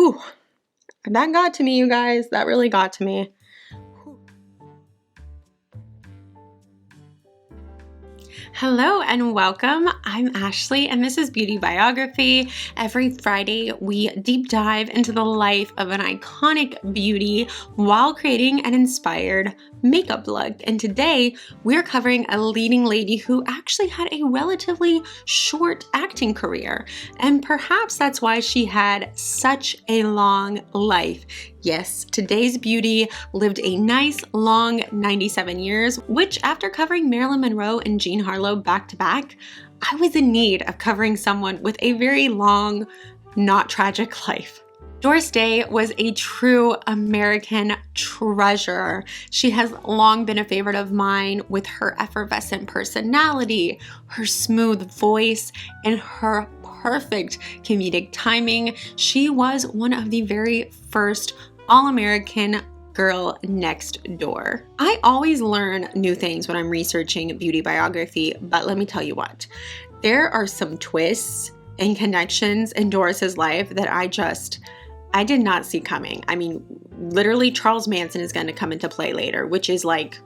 Whew, that got to me, you guys. That really got to me. Hello and welcome. I'm Ashley and this is Beauty Biography. Every Friday we deep dive into the life of an iconic beauty while creating an inspired makeup look. And today we're covering a leading lady who actually had a relatively short acting career. And perhaps that's why she had such a long life. Yes, today's beauty lived a nice long 97 years, which after covering Marilyn Monroe and Jean Harlow back to back, I was in need of covering someone with a very long, not tragic life. Doris Day was a true American treasure. She has long been a favorite of mine with her effervescent personality, her smooth voice, and her perfect comedic timing. She was one of the very first all-American girl next door. I always learn new things when I'm researching Beauty Biography, but let me tell you what, there are some twists and connections in Doris's life that I did not see coming. I mean, literally Charles Manson is going to come into play later, which is like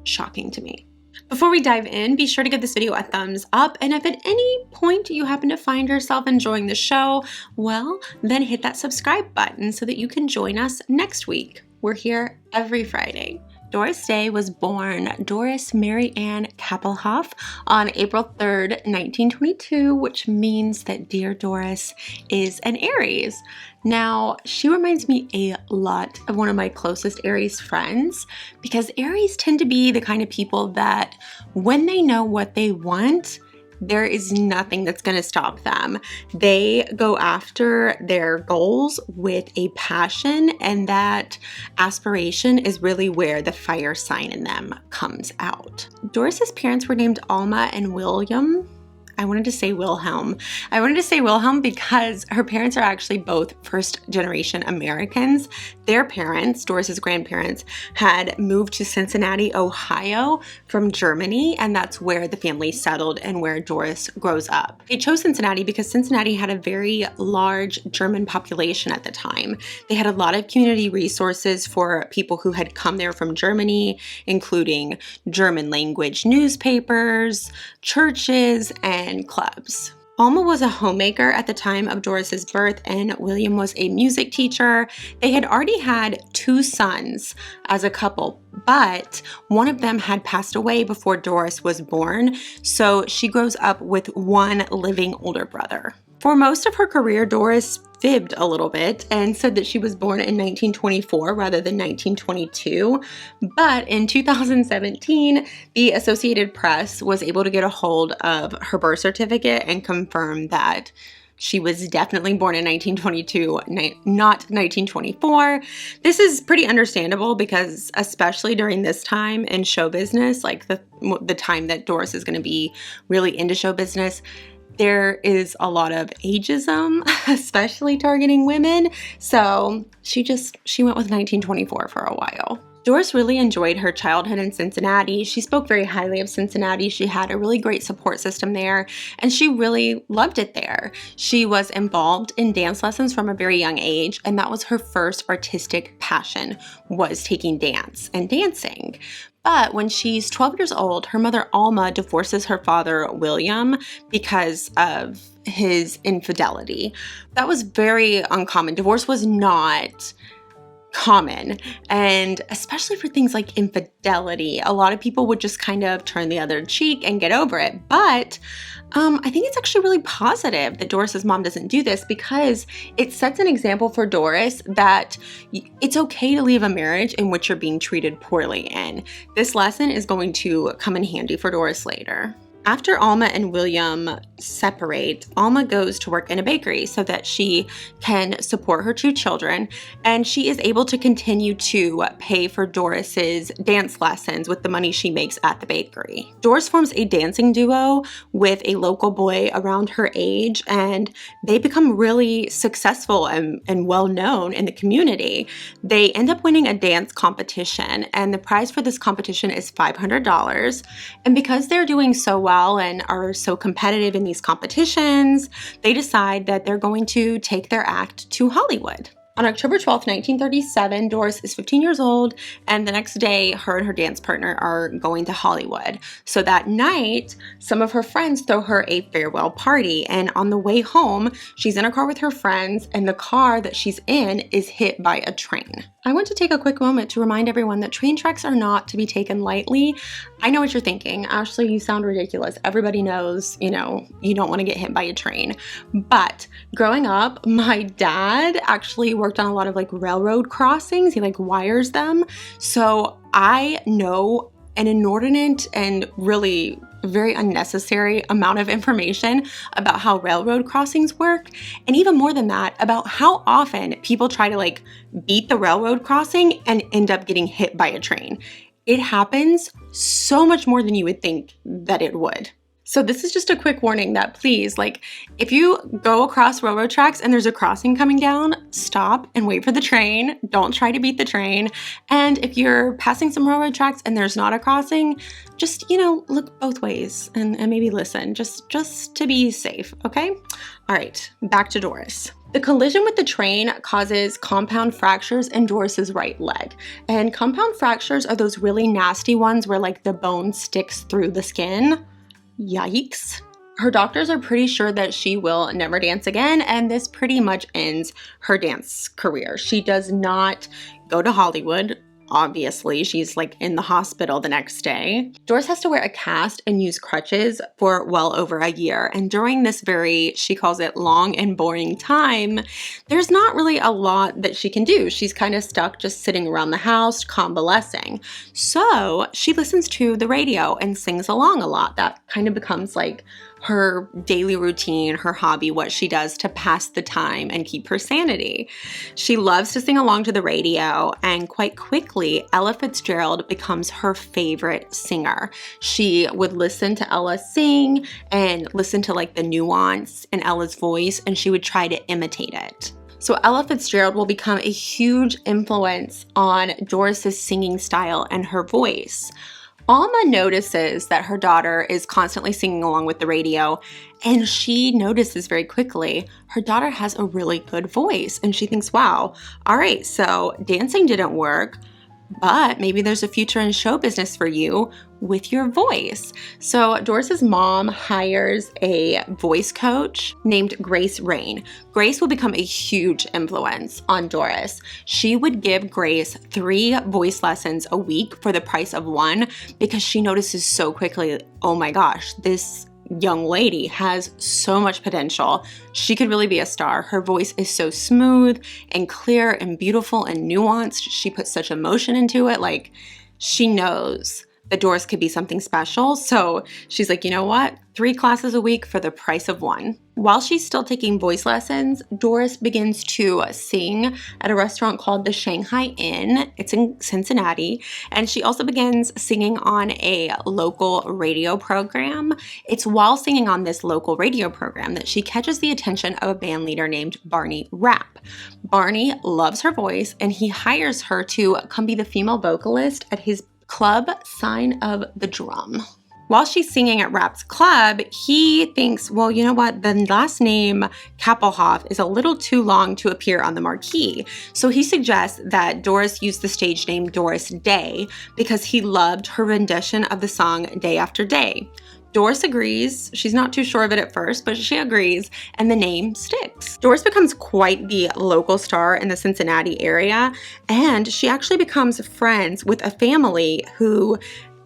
shocking to me. Before we dive in, be sure to give this video a thumbs up, and if at any point you happen to find yourself enjoying the show, well, then hit that subscribe button so that you can join us next week. We're here every Friday. Doris Day was born Doris Mary Ann Kappelhoff on April 3rd, 1922, which means that dear Doris is an Aries. Now, she reminds me a lot of one of my closest Aries friends because Aries tend to be the kind of people that when they know what they want, there is nothing that's going to stop them. They go after their goals with a passion, and that aspiration is really where the fire sign in them comes out. Doris's parents were named Alma and William. I wanted to say Wilhelm. I wanted to say Wilhelm because her parents are actually both first-generation Americans. Their parents, Doris's grandparents, had moved to Cincinnati, Ohio from Germany, and that's where the family settled and where Doris grows up. They chose Cincinnati because Cincinnati had a very large German population at the time. They had a lot of community resources for people who had come there from Germany, including German language newspapers, churches, and clubs. Alma was a homemaker at the time of Doris's birth, and William was a music teacher. They had already had 2 sons as a couple, but one of them had passed away before Doris was born, so she grows up with one living older brother. For most of her career, Doris fibbed a little bit and said that she was born in 1924 rather than 1922. But in 2017, the Associated Press was able to get a hold of her birth certificate and confirm that she was definitely born in 1922, not 1924. This is pretty understandable because especially during this time in show business, like the time that Doris is going to be really into show business, there is a lot of ageism, especially targeting women. So she went with 1924 for a while. Doris really enjoyed her childhood in Cincinnati. She spoke very highly of Cincinnati. She had a really great support system there, and she really loved it there. She was involved in dance lessons from a very young age, and that was her first artistic passion, was taking dance and dancing. But when she's 12 years old, her mother Alma divorces her father William because of his infidelity. That was very uncommon. Divorce was not common, and especially for things like infidelity, a lot of people would just kind of turn the other cheek and get over it. But I think it's actually really positive that Doris's mom doesn't do this because it sets an example for Doris that it's okay to leave a marriage in which you're being treated poorly in. This lesson is going to come in handy for Doris later. After Alma and William separate, Alma goes to work in a bakery so that she can support her 2 children, and she is able to continue to pay for Doris's dance lessons with the money she makes at the bakery. Doris forms a dancing duo with a local boy around her age, and they become really successful and well known in the community. They end up winning a dance competition, and the prize for this competition is $500. And because they're doing so well, well and are so competitive in these competitions, they decide that they're going to take their act to Hollywood. On October 12th, 1937, Doris is 15 years old, and the next day, her and her dance partner are going to Hollywood. So that night, some of her friends throw her a farewell party, and on the way home, she's in a car with her friends, and the car that she's in is hit by a train. I want to take a quick moment to remind everyone that train tracks are not to be taken lightly. I know what you're thinking. Ashley, you sound ridiculous. Everybody knows, you don't want to get hit by a train. But growing up, my dad actually worked on a lot of railroad crossings. He wires them. So I know an inordinate and really very unnecessary amount of information about how railroad crossings work. And even more than that, about how often people try to beat the railroad crossing and end up getting hit by a train. It happens so much more than you would think that it would. So this is just a quick warning that please, if you go across railroad tracks and there's a crossing coming down, stop and wait for the train. Don't try to beat the train. And if you're passing some railroad tracks and there's not a crossing, just, look both ways and maybe listen, just to be safe, okay? All right, back to Doris. The collision with the train causes compound fractures in Doris's right leg. And compound fractures are those really nasty ones where the bone sticks through the skin. Yikes. Her doctors are pretty sure that she will never dance again, and this pretty much ends her dance career. She does not go to Hollywood. Obviously, she's in the hospital the next day. Doris has to wear a cast and use crutches for well over a year. And during this she calls it long and boring time, there's not really a lot that she can do. She's kind of stuck just sitting around the house, convalescing. So she listens to the radio and sings along a lot. That kind of becomes her daily routine, her hobby, what she does to pass the time and keep her sanity. She loves to sing along to the radio, and quite quickly, Ella Fitzgerald becomes her favorite singer. She would listen to Ella sing and listen to the nuance in Ella's voice, and she would try to imitate it. So Ella Fitzgerald will become a huge influence on Doris's singing style and her voice. Alma notices that her daughter is constantly singing along with the radio, and she notices very quickly her daughter has a really good voice, and she thinks, wow, all right, so dancing didn't work, but maybe there's a future in show business for you with your voice. So Doris's mom hires a voice coach named Grace Rain. Grace will become a huge influence on Doris. She would give Grace 3 voice lessons a week for the price of 1 because she notices so quickly, oh my gosh, this young lady has so much potential. She could really be a star. Her voice is so smooth and clear and beautiful and nuanced. She puts such emotion into it. She knows that Doris could be something special. So she's like, you know what? 3 classes a week for the price of 1. While she's still taking voice lessons, Doris begins to sing at a restaurant called the Shanghai Inn. It's in Cincinnati. And she also begins singing on a local radio program. It's while singing on this local radio program that she catches the attention of a band leader named Barney Rapp. Barney loves her voice, and he hires her to come be the female vocalist at his club, Sign of the Drum. While she's singing at Rapp's club, he thinks, well, you know what? The last name Kappelhoff is a little too long to appear on the marquee. So he suggests that Doris use the stage name Doris Day because he loved her rendition of the song Day After Day. Doris agrees. She's not too sure of it at first, but she agrees, and the name sticks. Doris becomes quite the local star in the Cincinnati area, and she actually becomes friends with a family who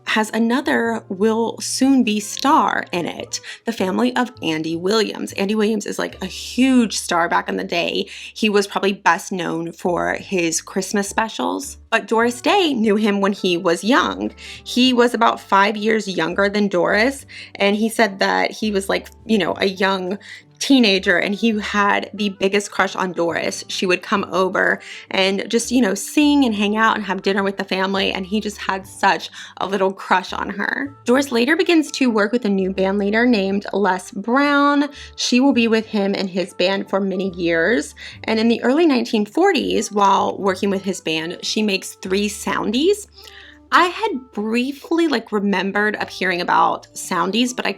has another will soon be star in it, the family of Andy Williams. Andy Williams is a huge star back in the day. He was probably best known for his Christmas specials, but Doris Day knew him when he was young. He was about 5 years younger than Doris, and he said that he was a young teenager and he had the biggest crush on Doris. She would come over and just, sing and hang out and have dinner with the family, and he just had such a little crush on her. Doris later begins to work with a new band leader named Les Brown. She will be with him and his band for many years, and in the early 1940s, while working with his band, she makes 3 soundies. I had briefly remembered of hearing about soundies, but I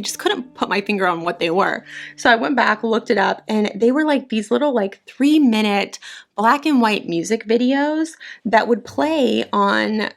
just couldn't put my finger on what they were. So I went back, looked it up, and they were these little 3-minute black and white music videos that would play on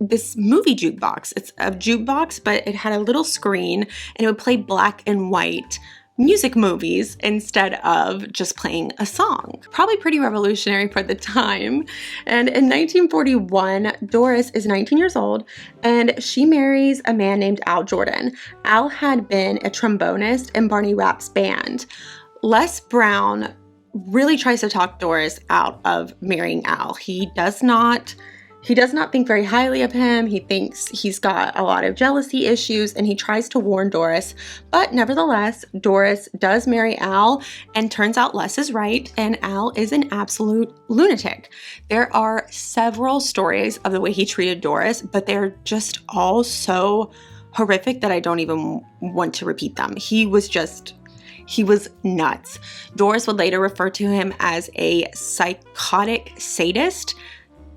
this movie jukebox. It's a jukebox, but it had a little screen and it would play black and white music movies instead of just playing a song. Probably pretty revolutionary for the time. And in 1941, Doris is 19 years old and she marries a man named Al Jordan. Al had been a trombonist in Barney Rapp's band. Les Brown really tries to talk Doris out of marrying Al. He does not think very highly of him. He thinks he's got a lot of jealousy issues and he tries to warn Doris. But nevertheless, Doris does marry Al and turns out Les is right and Al is an absolute lunatic. There are several stories of the way he treated Doris, but they're just all so horrific that I don't even want to repeat them. He was nuts. Doris would later refer to him as a psychotic sadist.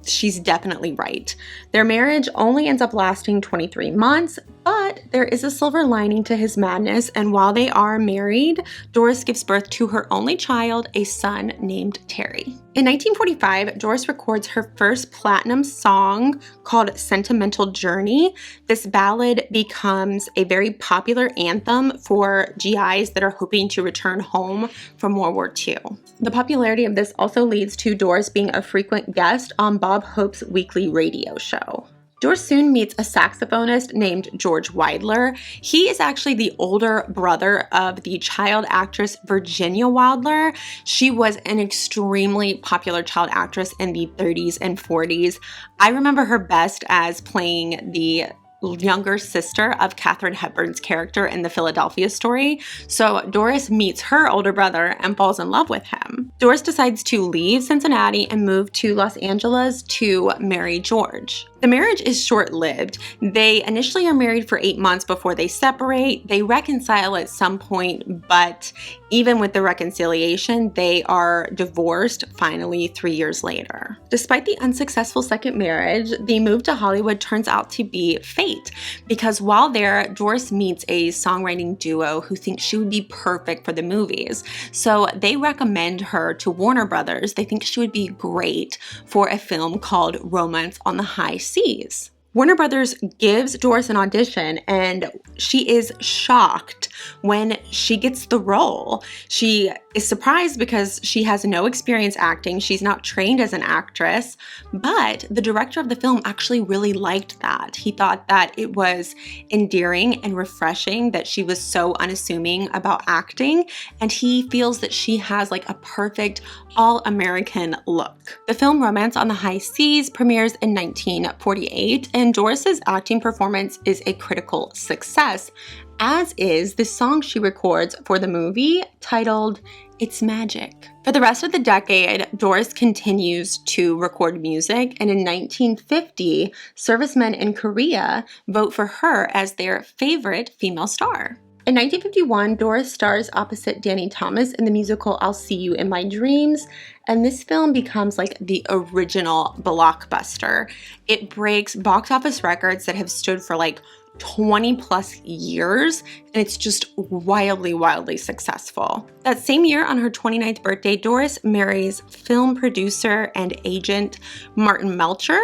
She's definitely right. Their marriage only ends up lasting 23 months, but there is a silver lining to his madness, and while they are married, Doris gives birth to her only child, a son named Terry. In 1945, Doris records her first platinum song called Sentimental Journey. This ballad becomes a very popular anthem for GIs that are hoping to return home from World War II. The popularity of this also leads to Doris being a frequent guest on Bob Hope's weekly radio show. Doris soon meets a saxophonist named George Weidler. He is actually the older brother of the child actress Virginia Wilder. She was an extremely popular child actress in the 30s and 40s. I remember her best as playing the younger sister of Katharine Hepburn's character in the Philadelphia Story. So Doris meets her older brother and falls in love with him. Doris decides to leave Cincinnati and move to Los Angeles to marry George. The marriage is short-lived. They initially are married for 8 months before they separate. They reconcile at some point, but even with the reconciliation, they are divorced finally 3 years later. Despite the unsuccessful second marriage, the move to Hollywood turns out to be fate, because while there, Doris meets a songwriting duo who thinks she would be perfect for the movies. So they recommend her to Warner Brothers. They think she would be great for a film called Romance on the High Seas. Warner Brothers gives Doris an audition and she is shocked when she gets the role. She is surprised because she has no experience acting. She's not trained as an actress, but the director of the film actually really liked that. He thought that it was endearing and refreshing that she was so unassuming about acting, and he feels that she has a perfect all-American look. The film Romance on the High Seas premieres in 1948, and Doris's acting performance is a critical success, as is the song she records for the movie titled It's Magic. For the rest of the decade, Doris continues to record music, and in 1950, servicemen in Korea vote for her as their favorite female star. In 1951, Doris stars opposite Danny Thomas in the musical I'll See You in My Dreams, and this film becomes the original blockbuster. It breaks box office records that have stood for 20 plus years, and it's just wildly successful. That same year, on her 29th birthday, Doris marries film producer and agent Martin Melcher,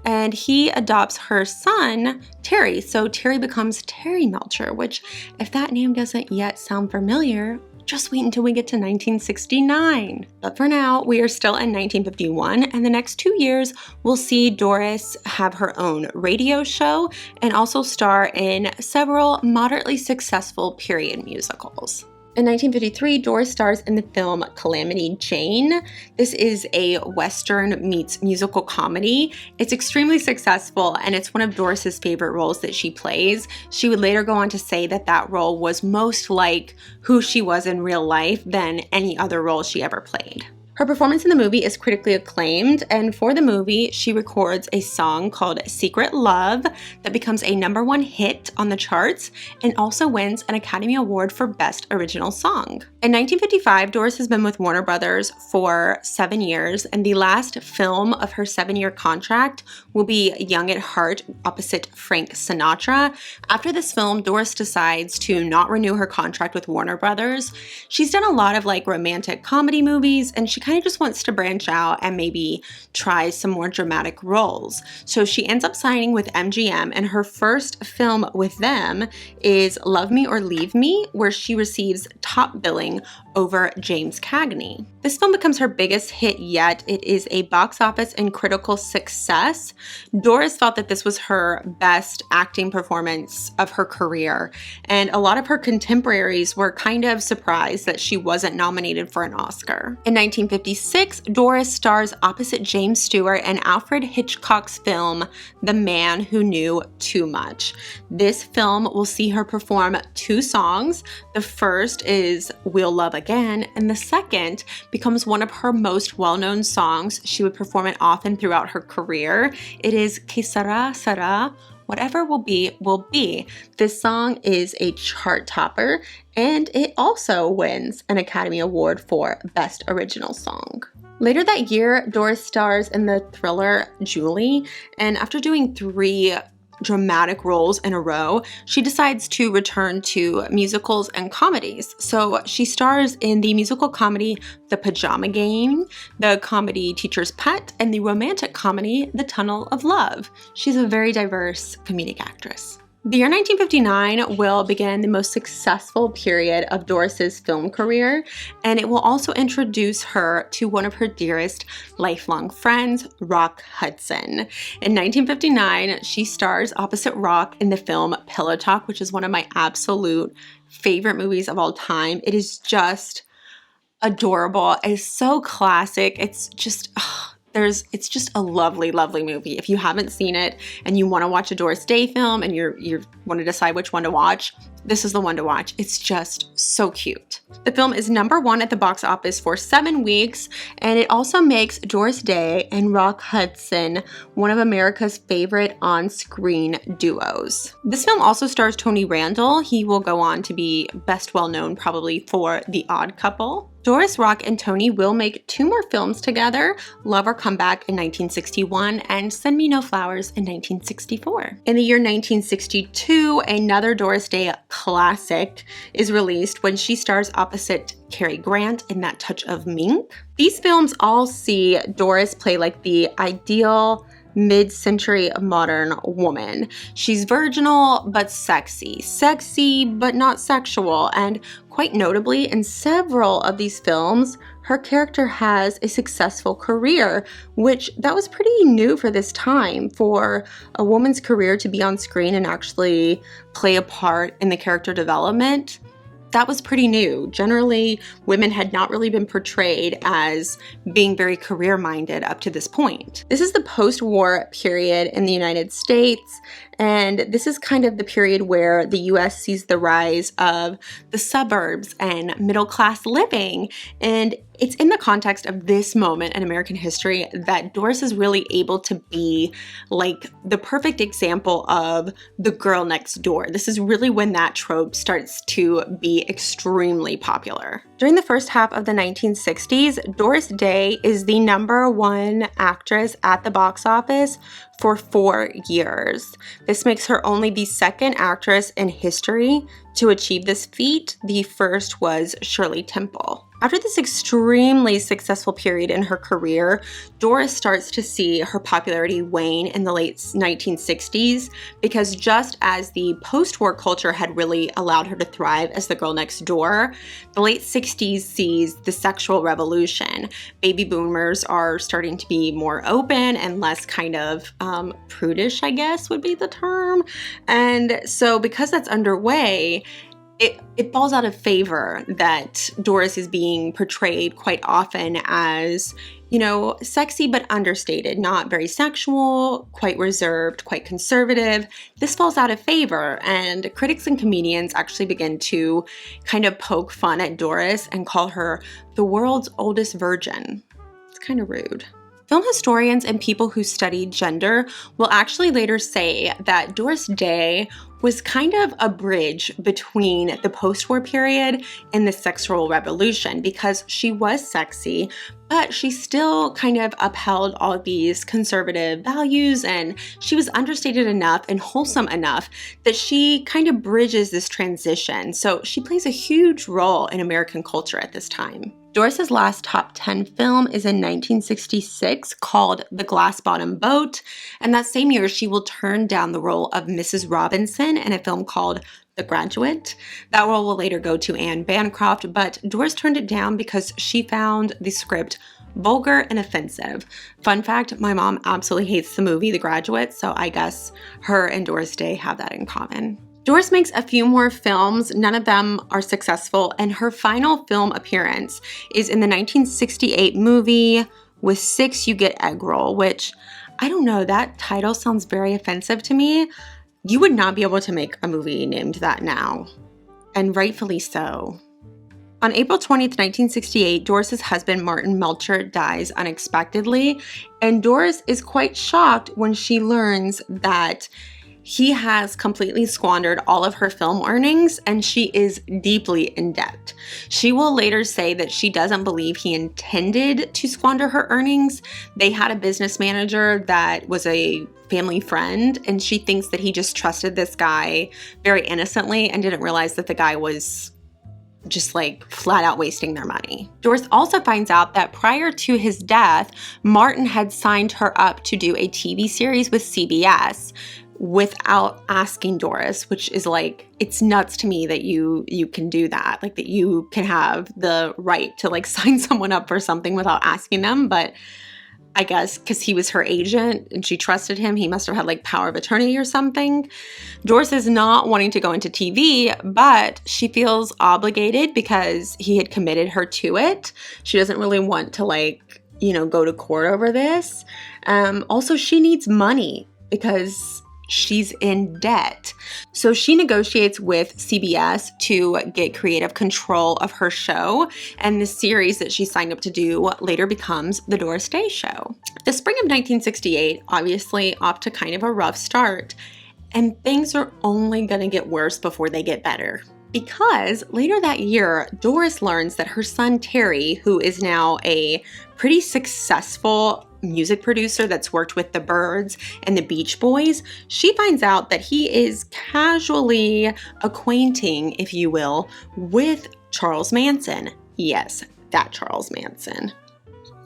and he adopts her son, Terry. So Terry becomes Terry Melcher, which, if that name doesn't yet sound familiar, just wait until we get to 1969. But for now, we are still in 1951, and the next 2 years, we'll see Doris have her own radio show and also star in several moderately successful period musicals. In 1953, Doris stars in the film Calamity Jane. This is a Western meets musical comedy. It's extremely successful, and it's one of Doris's favorite roles that she plays. She would later go on to say that that role was most like who she was in real life than any other role she ever played. Her performance in the movie is critically acclaimed, and for the movie, she records a song called Secret Love that becomes a #1 hit on the charts and also wins an Academy Award for Best Original Song. In 1955, Doris has been with Warner Brothers for 7 years, and the last film of her 7-year contract will be Young at Heart opposite Frank Sinatra. After this film, Doris decides to not renew her contract with Warner Brothers. She's done a lot of like romantic comedy movies, and she kind of just wants to branch out and maybe try some more dramatic roles. So she ends up signing with MGM, and her first film with them is Love Me or Leave Me, where she receives top billing over James Cagney. This film becomes her biggest hit yet. It is a box office and critical success. Doris felt that this was her best acting performance of her career, and a lot of her contemporaries were kind of surprised that she wasn't nominated for an Oscar. In 1956, Doris stars opposite James Stewart in Alfred Hitchcock's film, The Man Who Knew Too Much. This film will see her perform 2 songs. The first is We'll Love Again, and the second becomes one of her most well-known songs. She would perform it often throughout her career. It is Que Sera, Sera, Whatever Will Be, Will Be. This song is a chart topper, and it also wins an Academy Award for Best Original Song. Later that year, Doris stars in the thriller Julie, and after doing 3 dramatic roles in a row, she decides to return to musicals and comedies. So she stars in the musical comedy The Pajama Game, the comedy Teacher's Pet, and the romantic comedy The Tunnel of Love. She's a very diverse comedic actress. The year 1959 will begin the most successful period of Doris's film career, and it will also introduce her to one of her dearest lifelong friends, Rock Hudson. In 1959, she stars opposite Rock in the film Pillow Talk, which is one of my absolute favorite movies of all time. It is just adorable. It's so classic. It's just... it's just a lovely, lovely movie. If you haven't seen it and you want to watch a Doris Day film and you want to decide which one to watch, this is the one to watch. It's just so cute. The film is #1 at the box office for 7 weeks, and it also makes Doris Day and Rock Hudson one of America's favorite on-screen duos. This film also stars Tony Randall. He will go on to be best well known probably for The Odd Couple. Doris, Rock, and Tony will make 2 more films together, Love or Come Back in 1961 and Send Me No Flowers in 1964. In the year 1962, another Doris Day classic is released when she stars opposite Cary Grant in That Touch of Mink. These films all see Doris play like the ideal mid-century modern woman. She's virginal but sexy but not sexual, and quite notably, in several of these films, her character has a successful career, which that was pretty new for this time, for a woman's career to be on screen and actually play a part in the character development. That was pretty new. Generally, women had not really been portrayed as being very career-minded up to this point. This is the post-war period in the United States, and this is kind of the period where the US sees the rise of the suburbs and middle-class living. And it's in the context of this moment in American history that Doris is really able to be like the perfect example of the girl next door. This is really when that trope starts to be extremely popular. During the first half of the 1960s, Doris Day is the #1 actress at the box office for 4 years. This makes her only the 2nd actress in history to achieve this feat. The first was Shirley Temple. After this extremely successful period in her career, Doris starts to see her popularity wane in the late 1960s, because just as the post-war culture had really allowed her to thrive as the girl next door, the late 60s sees the sexual revolution. Baby boomers are starting to be more open and less kind of prudish, I guess would be the term. And so because that's underway, it falls out of favor that Doris is being portrayed quite often as, you know, sexy but understated, not very sexual, quite reserved, quite conservative. This falls out of favor, and critics and comedians actually begin to kind of poke fun at Doris and call her the world's oldest virgin. It's kind of rude. Film historians and people who study gender will actually later say that Doris Day was kind of a bridge between the post-war period and the sexual revolution because she was sexy, but she still kind of upheld all of these conservative values, and she was understated enough and wholesome enough that she kind of bridges this transition. So she plays a huge role in American culture at this time. Doris's last top 10 film is in 1966 called The Glass Bottom Boat, and that same year she will turn down the role of Mrs. Robinson in a film called The Graduate. That role will later go to Anne Bancroft, but Doris turned it down because she found the script vulgar and offensive. Fun fact, my mom absolutely hates the movie The Graduate, so I guess her and Doris Day have that in common. Doris makes a few more films, none of them are successful, and her final film appearance is in the 1968 movie With Six You Get Egg Roll, which, I don't know, that title sounds very offensive to me. You would not be able to make a movie named that now, and rightfully so. On April 20th, 1968, Doris's husband, Martin Melcher, dies unexpectedly, and Doris is quite shocked when she learns that he has completely squandered all of her film earnings and she is deeply in debt. She will later say that she doesn't believe he intended to squander her earnings. They had a business manager that was a family friend, and she thinks that he just trusted this guy very innocently and didn't realize that the guy was just like flat out wasting their money. Doris also finds out that prior to his death, Martin had signed her up to do a TV series with CBS without asking Doris, which is like, it's nuts to me that you can do that, like that you can have the right to like sign someone up for something without asking them. But I guess because he was her agent and she trusted him, he must have had like power of attorney or something. Doris is not wanting to go into TV, but she feels obligated because he had committed her to it. She doesn't really want to like, go to court over this. Also, she needs money because she's in debt. So she negotiates with CBS to get creative control of her show, and the series that she signed up to do later becomes The Doris Day Show. The spring of 1968, obviously off to kind of a rough start, and things are only going to get worse before they get better. Because later that year, Doris learns that her son Terry, who is now a pretty successful music producer that's worked with the Byrds and the Beach Boys, she finds out that he is casually acquainting, if you will, with Charles Manson. Yes, that Charles Manson.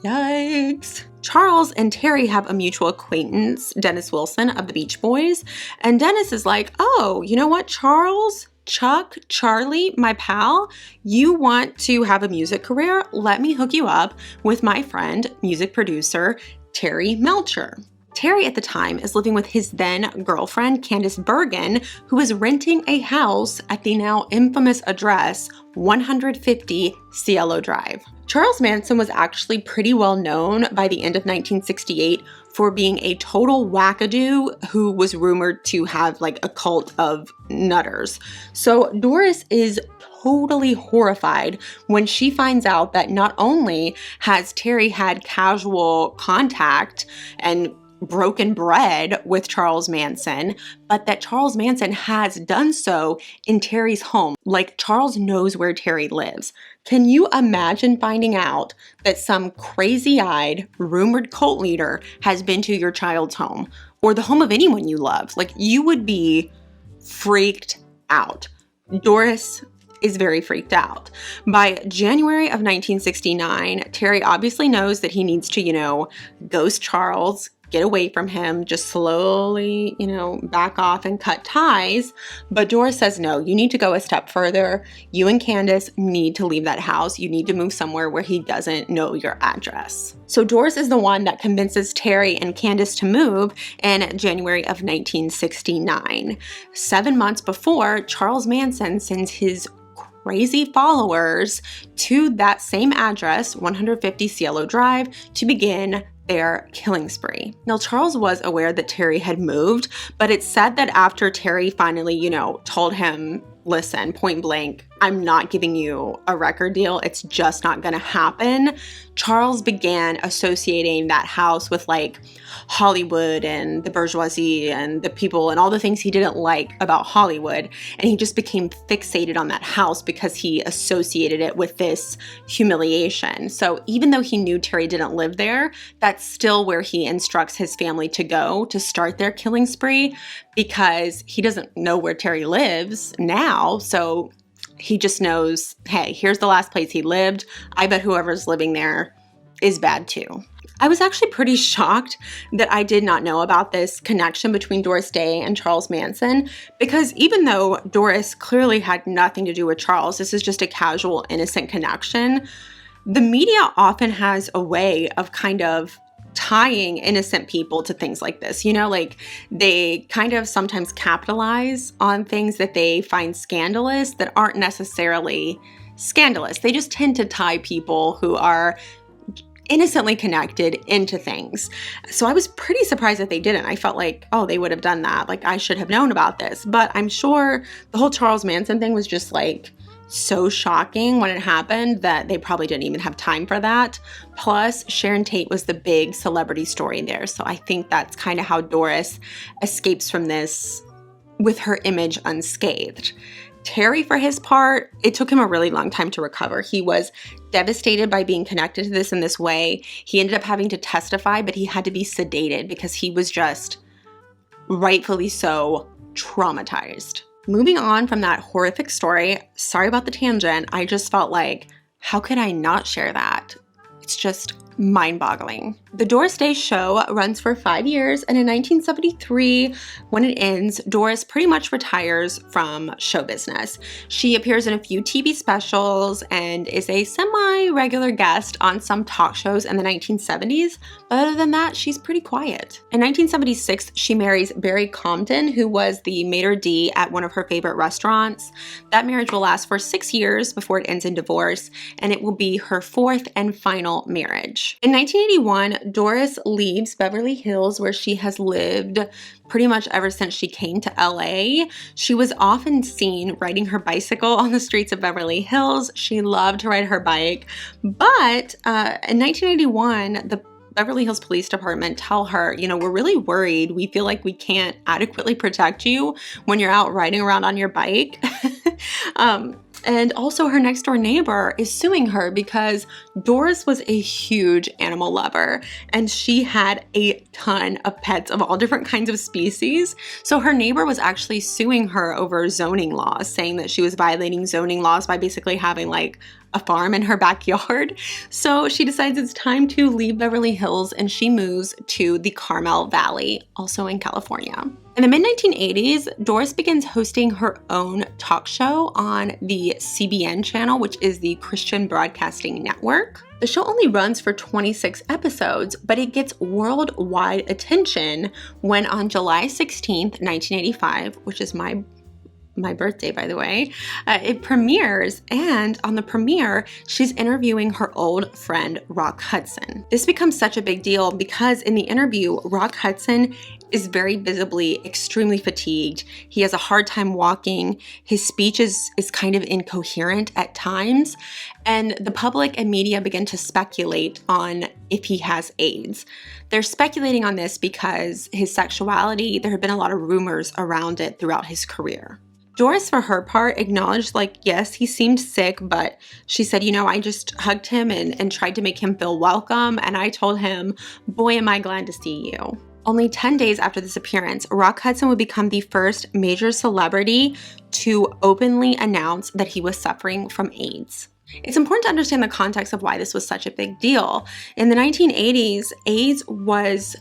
Yikes. Charles and Terry have a mutual acquaintance, Dennis Wilson of the Beach Boys, and Dennis is like, oh, you know what, Charles? Chuck, Charlie, my pal, you want to have a music career? Let me hook you up with my friend, music producer, Terry Melcher. Terry at the time is living with his then girlfriend, Candace Bergen, who is renting a house at the now infamous address 150 Cielo Drive. Charles Manson was actually pretty well known by the end of 1968 for being a total wackadoo who was rumored to have like a cult of nutters. So Doris is totally horrified when she finds out that not only has Terry had casual contact and broken bread with Charles Manson, but that Charles Manson has done so in Terry's home. Like, Charles knows where Terry lives. Can you imagine finding out that some crazy-eyed, rumored cult leader has been to your child's home or the home of anyone you love? Like, you would be freaked out. Doris is very freaked out. By January of 1969, Terry obviously knows that he needs to, ghost Charles, get away from him, just slowly, back off and cut ties. But Doris says, no, you need to go a step further. You and Candace need to leave that house. You need to move somewhere where he doesn't know your address. So Doris is the one that convinces Terry and Candace to move in January of 1969. 7 months before, Charles Manson sends his crazy followers to that same address, 150 Cielo Drive, to begin their killing spree. Now, Charles was aware that Terry had moved, but it's said that after Terry finally, told him, listen, point blank, I'm not giving you a record deal. It's just not going to happen. Charles began associating that house with like Hollywood and the bourgeoisie and the people and all the things he didn't like about Hollywood. And he just became fixated on that house because he associated it with this humiliation. So even though he knew Terry didn't live there, that's still where he instructs his family to go to start their killing spree, because he doesn't know where Terry lives now. So he just knows, hey, here's the last place he lived. I bet whoever's living there is bad too. I was actually pretty shocked that I did not know about this connection between Doris Day and Charles Manson, because even though Doris clearly had nothing to do with Charles, this is just a casual, innocent connection, the media often has a way of kind of tying innocent people to things like this. You know, like they kind of sometimes capitalize on things that they find scandalous that aren't necessarily scandalous. They just tend to tie people who are innocently connected into things. So I was pretty surprised that they didn't. I felt like, oh, they would have done that. Like I should have known about this. But I'm sure the whole Charles Manson thing was just like so shocking when it happened that they probably didn't even have time for that. Plus, Sharon Tate was the big celebrity story there. So I think that's kind of how Doris escapes from this with her image unscathed. Terry, for his part, it took him a really long time to recover. He was devastated by being connected to this in this way. He ended up having to testify, but he had to be sedated because he was just rightfully so traumatized. Moving on from that horrific story, sorry about the tangent, I just felt like, how could I not share that? It's just mind-boggling. The Doris Day show runs for 5 years, and in 1973, when it ends, Doris pretty much retires from show business. She appears in a few TV specials and is a semi-regular guest on some talk shows in the 1970s, but other than that, she's pretty quiet. In 1976, she marries Barry Compton, who was the maitre d' at one of her favorite restaurants. That marriage will last for 6 years before it ends in divorce, and it will be her fourth and final marriage. In 1981, Doris leaves Beverly Hills, where she has lived pretty much ever since she came to LA. She was often seen riding her bicycle on the streets of Beverly Hills. She loved to ride her bike. But in 1981, the Beverly Hills Police Department tell her, you know, we're really worried. We feel like we can't adequately protect you when you're out riding around on your bike. And also her next door neighbor is suing her because Doris was a huge animal lover and she had a ton of pets of all different kinds of species. So her neighbor was actually suing her over zoning laws, saying that she was violating zoning laws by basically having like a farm in her backyard. So she decides it's time to leave Beverly Hills and she moves to the Carmel Valley, also in California. In the mid-1980s, Doris begins hosting her own talk show on the CBN channel, which is the Christian Broadcasting Network. The show only runs for 26 episodes, but it gets worldwide attention when on July 16th, 1985, which is my birthday, by the way, it premieres, and on the premiere, she's interviewing her old friend, Rock Hudson. This becomes such a big deal because in the interview, Rock Hudson is very visibly extremely fatigued. He has a hard time walking. His speech is kind of incoherent at times, and the public and media begin to speculate on if he has AIDS. They're speculating on this because his sexuality, there have been a lot of rumors around it throughout his career. Doris, for her part, acknowledged, like, yes, he seemed sick, but she said, you know, I just hugged him and tried to make him feel welcome. And I told him, boy, am I glad to see you. Only 10 days after this appearance, Rock Hudson would become the first major celebrity to openly announce that he was suffering from AIDS. It's important to understand the context of why this was such a big deal. In the 1980s, AIDS was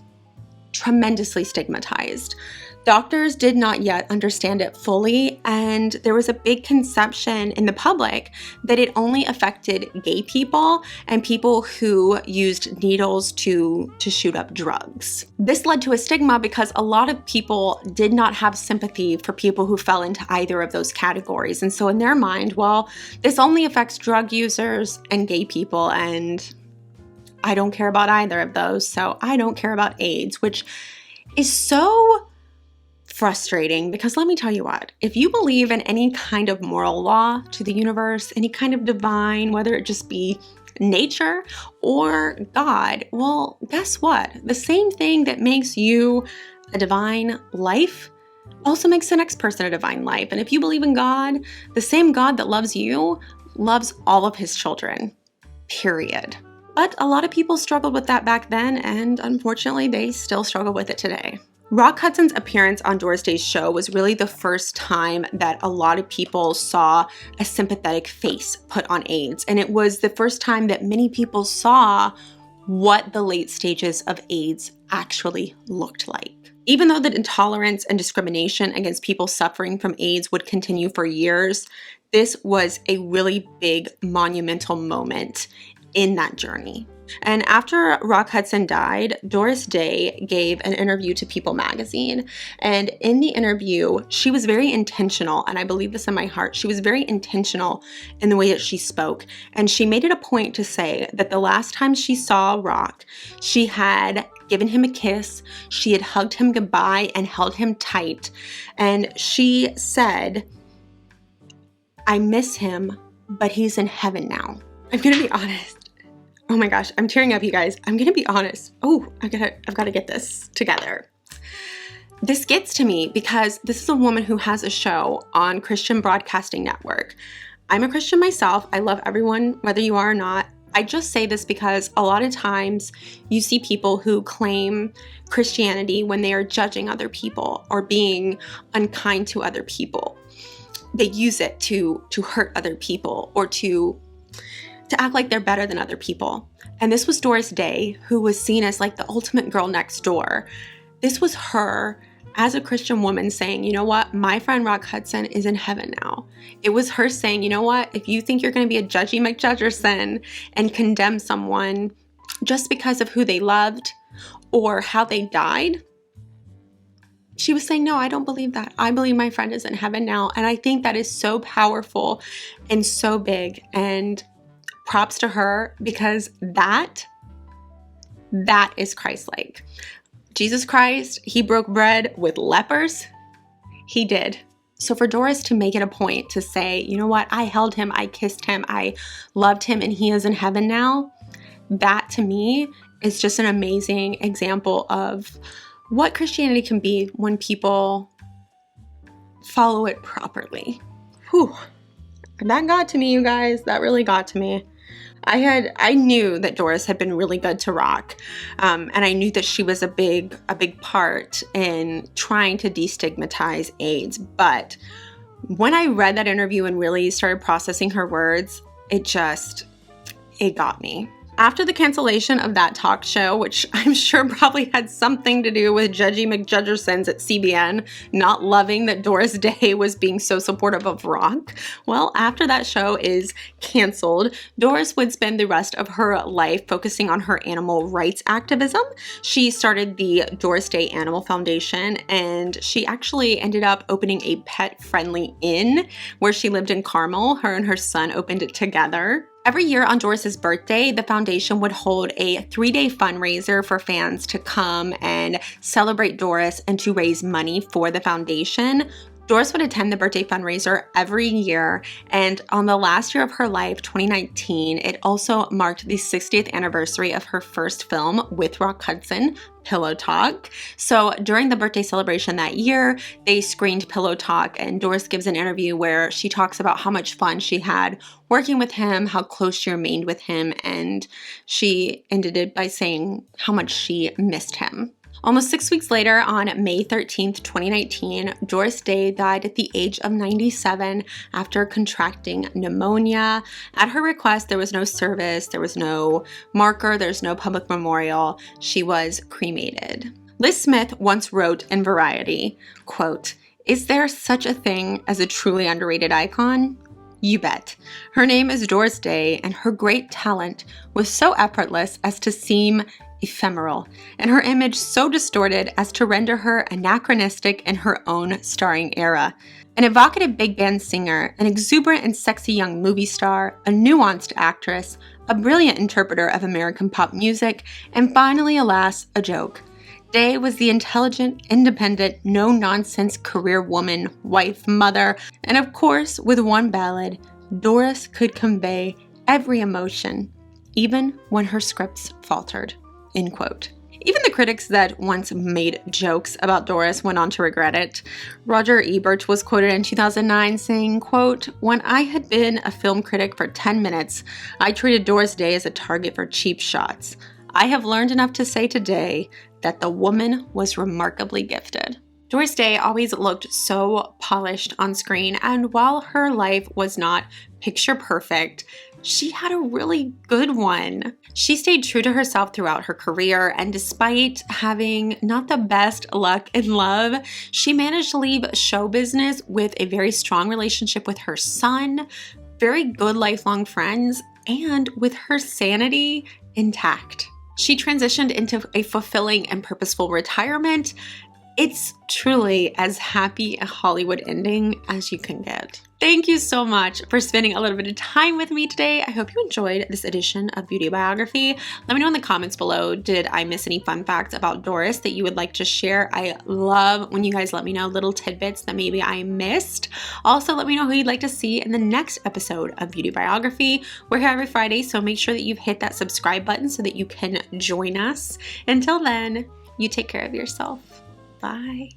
tremendously stigmatized. Doctors did not yet understand it fully, and there was a big conception in the public that it only affected gay people and people who used needles to shoot up drugs. This led to a stigma because a lot of people did not have sympathy for people who fell into either of those categories. And so in their mind, well, this only affects drug users and gay people, and I don't care about either of those, so I don't care about AIDS, which is so frustrating because let me tell you what, if you believe in any kind of moral law to the universe, any kind of divine, whether it just be nature or God, well, guess what? The same thing that makes you a divine life also makes the next person a divine life. And if you believe in God, the same God that loves you loves all of his children, period. But a lot of people struggled with that back then, and unfortunately, they still struggle with it today. Rock Hudson's appearance on Doris Day's show was really the first time that a lot of people saw a sympathetic face put on AIDS. And it was the first time that many people saw what the late stages of AIDS actually looked like. Even though the intolerance and discrimination against people suffering from AIDS would continue for years, this was a really big, monumental moment in that journey. And after Rock Hudson died, Doris Day gave an interview to People magazine. And in the interview, she was very intentional, and I believe this in my heart. She was very intentional in the way that she spoke. And she made it a point to say that the last time she saw Rock, she had given him a kiss, she had hugged him goodbye and held him tight. And she said, "I miss him, but he's in heaven now." I'm gonna be honest. Oh my gosh, I'm tearing up, you guys. I'm gonna be honest. I've got to get this together. This gets to me because this is a woman who has a show on Christian Broadcasting Network. I'm a Christian myself. I love everyone, whether you are or not. I just say this because a lot of times you see people who claim Christianity when they are judging other people or being unkind to other people. They use it to hurt other people or to act like they're better than other people. And this was Doris Day, who was seen as like the ultimate girl next door. This was her as a Christian woman saying, you know what, my friend Rock Hudson is in heaven now. It was her saying, you know what, if you think you're going to be a judgy McJudgerson and condemn someone just because of who they loved or how they died, she was saying, no, I don't believe that. I believe my friend is in heaven now. And I think that is so powerful and so big. And props to her, because that is Christ-like. Jesus Christ, he broke bread with lepers. He did. So for Doris to make it a point to say, you know what, I held him, I kissed him, I loved him, and he is in heaven now, that to me is just an amazing example of what Christianity can be when people follow it properly. Whew. That got to me, you guys. That really got to me. I knew that Doris had been really good to Rock, and I knew that she was a big part in trying to destigmatize AIDS. But when I read that interview and really started processing her words, it got me. After the cancellation of that talk show, which I'm sure probably had something to do with judgy McJudgersons at CBN not loving that Doris Day was being so supportive of Rock, well, after that show is canceled, Doris would spend the rest of her life focusing on her animal rights activism. She started the Doris Day Animal Foundation, and she actually ended up opening a pet-friendly inn where she lived in Carmel. Her and her son opened it together. Every year on Doris's birthday, the foundation would hold a 3-day fundraiser for fans to come and celebrate Doris and to raise money for the foundation. Doris would attend the birthday fundraiser every year, and on the last year of her life, 2019, it also marked the 60th anniversary of her first film with Rock Hudson, Pillow Talk. So during the birthday celebration that year, they screened Pillow Talk, and Doris gives an interview where she talks about how much fun she had working with him, how close she remained with him, and she ended it by saying how much she missed him. Almost 6 weeks later, on May 13th, 2019, Doris Day died at the age of 97 after contracting pneumonia. At her request, there was no service, there was no marker, there's no public memorial. She was cremated. Liz Smith once wrote in Variety, quote, "Is there such a thing as a truly underrated icon? You bet. Her name is Doris Day, and her great talent was so effortless as to seem ephemeral, and her image so distorted as to render her anachronistic in her own starring era. An evocative big band singer, an exuberant and sexy young movie star, a nuanced actress, a brilliant interpreter of American pop music, and finally, alas, a joke. Day was the intelligent, independent, no-nonsense career woman, wife, mother, and of course, with one ballad, Doris could convey every emotion, even when her scripts faltered, end quote. Even the critics that once made jokes about Doris went on to regret it. Roger Ebert was quoted in 2009 saying, quote, "When I had been a film critic for 10 minutes, I treated Doris Day as a target for cheap shots. I have learned enough to say today that the woman was remarkably gifted." Doris Day always looked so polished on screen, and while her life was not picture perfect, she had a really good one. She stayed true to herself throughout her career, and despite having not the best luck in love, she managed to leave show business with a very strong relationship with her son, very good lifelong friends, and with her sanity intact. She transitioned into a fulfilling and purposeful retirement. It's truly as happy a Hollywood ending as you can get. Thank you so much for spending a little bit of time with me today. I hope you enjoyed this edition of Beauty Biography. Let me know in the comments below, did I miss any fun facts about Doris that you would like to share? I love when you guys let me know little tidbits that maybe I missed. Also, let me know who you'd like to see in the next episode of Beauty Biography. We're here every Friday, so make sure that you've hit that subscribe button so that you can join us. Until then, you take care of yourself. Bye.